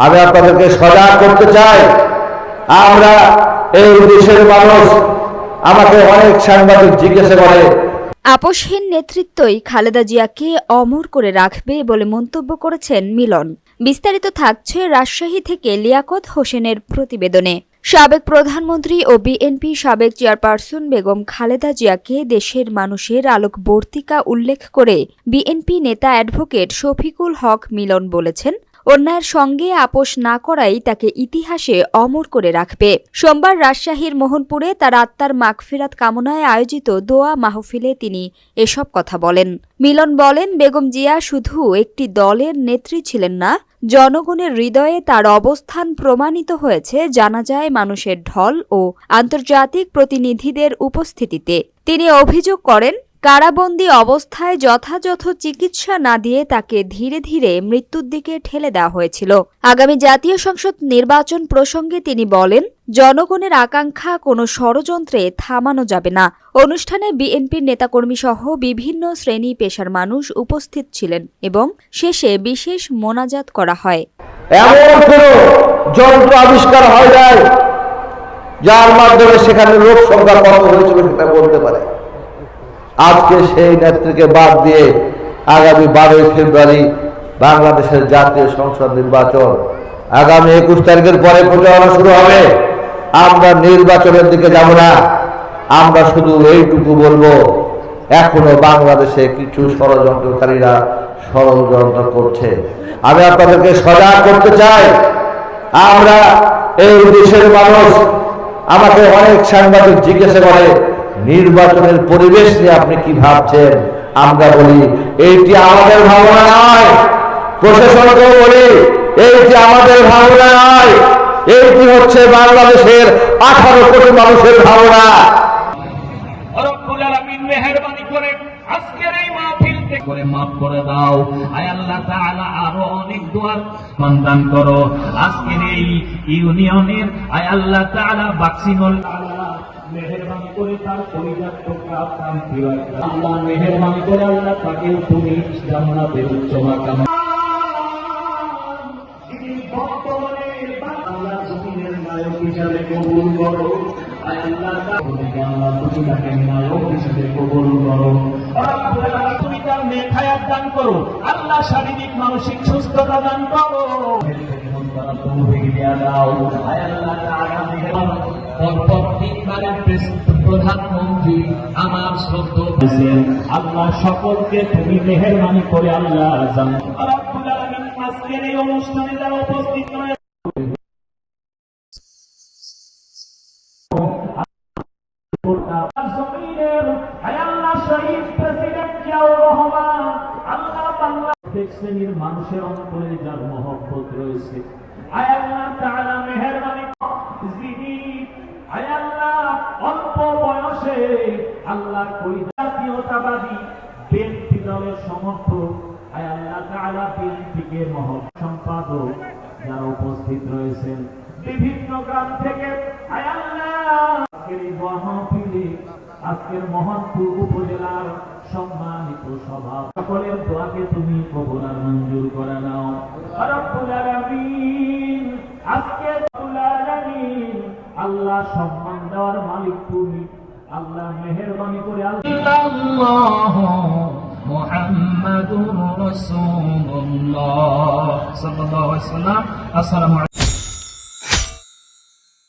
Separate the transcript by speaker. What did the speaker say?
Speaker 1: আমি আপনাদেরকে সজাগ করতে চাই। আমরা এই দেশের মানুষ, আমাকে অনেক সাংবাদিক জিজ্ঞাসা করে,
Speaker 2: আপোষহীন নেতৃত্বই খালেদা জিয়াকে অমর করে রাখবে বলে মন্তব্য করেছেন মিলন। বিস্তারিত থাকছে রাজশাহী থেকে লিয়াকত হোসেনের প্রতিবেদনে। সাবেক প্রধানমন্ত্রী ও বিএনপি সাবেক চেয়ারপারসন বেগম খালেদা জিয়াকে দেশের মানুষের আলোকবর্তিকা উল্লেখ করে বিএনপি নেতা অ্যাডভোকেট শফিকুল হক মিলন বলেছেন, অন্যায়ের সঙ্গে আপোষ না করাই তাকে ইতিহাসে অমর করে রাখবে। সোমবার রাজশাহীর মোহনপুরে তার আত্মার মাগফিরাত কামনায় আয়োজিত দোয়া মাহফিলে তিনি এসব কথা বলেন। মিলন বলেন, বেগম জিয়া শুধু একটি দলের নেত্রী ছিলেন না, জনগণের হৃদয়ে তার অবস্থান প্রমাণিত হয়েছে জানাজায় মানুষের ঢল ও আন্তর্জাতিক প্রতিনিধিদের উপস্থিতিতে। তিনি অভিযোগ করেন, কারাবন্দী অবস্থায় যথাযথ চিকিৎসা না দিয়ে তাকে ধীরে ধীরে মৃত্যুর দিকে ঠেলে দেওয়া হয়েছিল। আগামী জাতীয় সংসদ নির্বাচন প্রসঙ্গে তিনি বলেন, জনগণের আকাঙ্ক্ষা কোনো ষড়যন্ত্রে থামানো যাবে না। অনুষ্ঠানে বিএনপির নেতাকর্মী সহ বিভিন্ন শ্রেণী পেশার মানুষ উপস্থিত ছিলেন এবং শেষে বিশেষ মোনাজাত করা হয়।
Speaker 1: এমন কোন যন্ত্র আবিষ্কার হয় নাই যার মাধ্যমে সেখানে লোক সংখ্যা কত হয়েছিল সেটা বলতে পারে। আজকে সেই নেত্রীকে বাদ দিয়ে আগামী 12 ফেব্রুয়ারি বাংলাদেশের জাতীয় সংসদ নির্বাচন, আগামী 21 তারিখের পরে প্রচারণা শুরু হবে। আমরা নির্বাচনের দিকে যাব না, আমরা শুধু এইটুকু বলবো, এখনো বাংলাদেশে কিছু ষড়যন্ত্রকারীরা ষড়যন্ত্র করছে। আমি আপনাদেরকে সজাগ করতে চাই। আমরা এই দেশের মানুষ, আমাকে অনেক সাংবাদিক জিজ্ঞাসা করে, নির্বাচনের পরিবেশ নিয়ে আপনি কি ভাবছেন? আমরা বলি, এইটি আমাদের ভাবনা নয়। প্রশাসনকেও বলি, এইটি আমাদের ভাবনা নয়, এইটি হচ্ছে বাংলাদেশের 18 কোটি মানুষের ভাবনা।
Speaker 3: মেহেরবানি করে আজকের এই মাহফিল করে মাফ করে দাও। আয় আল্লাহ তাআলা আরো অনেক দুয়ার সন্ধান করো। আজকের এই ইউনিয়নের আয় আল্লাহ তাআলা বাক্সিনুল মেহেরবানি করে তার পরিবার টুকরা শান্তি হয়। আল্লাহ মেহেরবানি করে আল্লাহ তাকে তুমি জান্নাতের উচ্চ মাকাম আল্লাহ জমিনের নায়ক হিসাবে কবুল করো। আয় আল্লাহ তুমি তাকে নায়ক হিসাবে কবুল করো। তুমি তার নেক হায়াত দান করো। আল্লাহ শারীরিক মানসিক সুস্থতা দান করো। প্রধানমন্ত্রী আমার শ্রদ্ধা আল্লাহ সকলকে তুমি মেহেরবানি করে আল্লাহ আজকের এই অনুষ্ঠানে যারা উপস্থিত রয়েছে শ্রেণীর মানুষের অন্তরে যার মহব্বত রয়েছে, আয় আল্লাহ তাআলা মেহেরবানি যিনি আয় আল্লাহ অল্প বয়সে আল্লাহ কোই জাতীয়তাবাদী বিএনপি দলের সমর্থক, আয় আল্লাহ তাআলা বিএনপিকে সম্পাদক যারা উপস্থিত রয়েছেন বিভিন্ন গ্রাম থেকে, আয় আল্লাহ আজকের এই মাহফিলে আজকের মোহনপুর উপজেলার সম্মানিত সভা সকলের দোয়াকে তুমি কবুল আর মঞ্জুর করে নাও। রব্বুল আলামিন, আজকে রব্বুল আলামিন আল্লাহ সম্মান দেওয়ার মালিক তুমি। আল্লাহ মেহেরবানি করে আল্লাহু মুহাম্মাদুর রাসূলুল্লাহ সাল্লাল্লাহু আলাইহি ওয়াসাল্লাম। আসসালামু